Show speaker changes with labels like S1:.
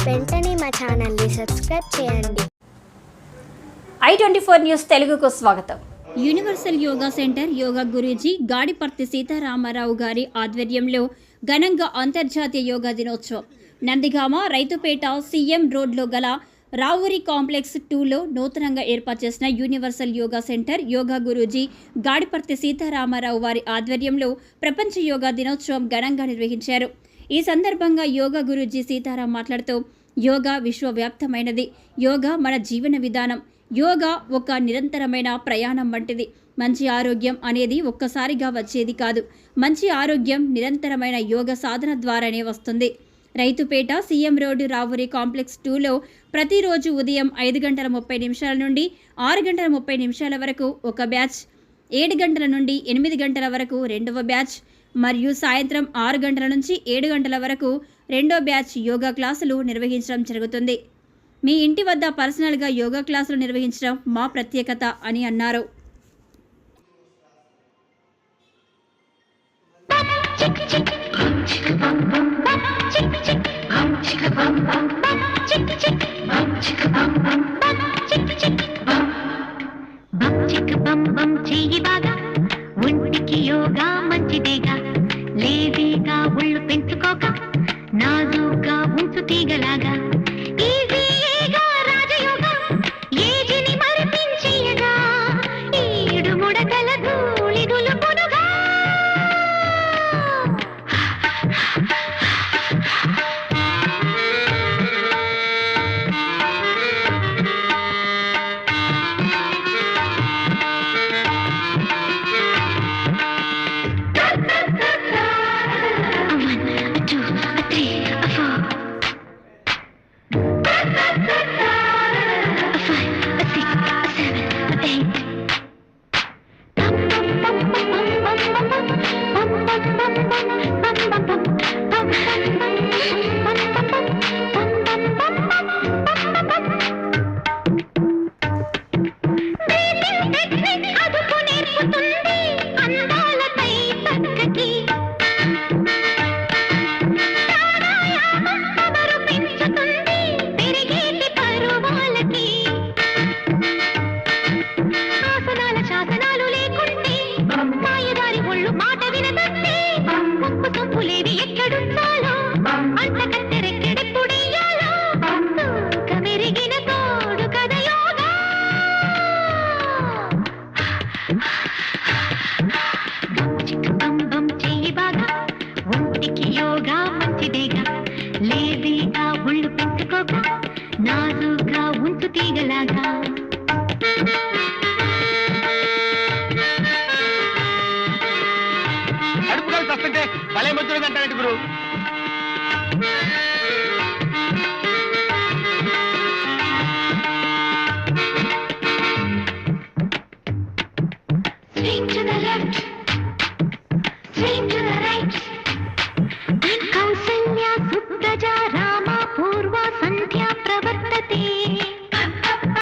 S1: వెంటనే మా ఛానల్ని సబ్స్క్రైబ్ చేయండి.
S2: i24 న్యూస్ తెలుగుకు స్వాగతం.
S3: Universal yoga centre yoga Guruji Gadiparthi Sitarama Rao గారి ఆధ్వర్యంలో ఘనంగా అంతర్జాతీయ యోగా దినోత్సవం నందిగామ రైతుపేట సీఎం రోడ్లో గల రావురి కాంప్లెక్స్ 2లో నూతనంగా ఏర్పాటు చేసిన universal yoga centre yoga Guruji Gadiparthi Sitarama Rao వారి ఆధ్వర్యంలో ప్రపంచ యోగా దినోత్సవం ఘనంగా నిర్వహించారు. ఈ సందర్భంగా యోగా గురూజీ సీతారాం మాట్లాడుతూ యోగా విశ్వవ్యాప్తమైనది. యోగా మన జీవన విధానం. యోగా ఒక నిరంతరమైన ప్రయాణం వంటిది. మంచి ఆరోగ్యం అనేది ఒక్కసారిగా వచ్చేది కాదు. మంచి ఆరోగ్యం నిరంతరమైన యోగ సాధన ద్వారానే వస్తుంది. Raithupeta CM road Ravuri complex 2లో ప్రతిరోజు ఉదయం 5:30 నుండి 6:30 వరకు ఒక బ్యాచ్, 7 గంటల నుండి 8 గంటల వరకు రెండవ బ్యాచ్ మరియు సాయంత్రం 6 గంటల నుంచి 7 గంటల వరకు రెండో బ్యాచ్ యోగా క్లాసులు నిర్వహించడం జరుగుతుంది. మీ ఇంటి వద్ద పర్సనల్గా యోగా క్లాసులు నిర్వహించడం మా ప్రత్యేకత అని అన్నారు.
S4: యోగా మంచిదేగా, లేదేగా ఒళ్ళు పెంచుకోక నాజుగా ఉంచు తీగలాగా. ఈజీగా రాజయోగా ఏజిని మరిపించేయగా, ఈడు ముడతల ధూళి దులుపునుగా. యోగా మంచిదేగా, లేదేగా ఒళ్ళు పెంచుకోక నాజుగా ఉంచు తీగలాగా.
S5: అడుపుకాలు వస్తుంటే భలే మంచుడు అంటారండి గురు.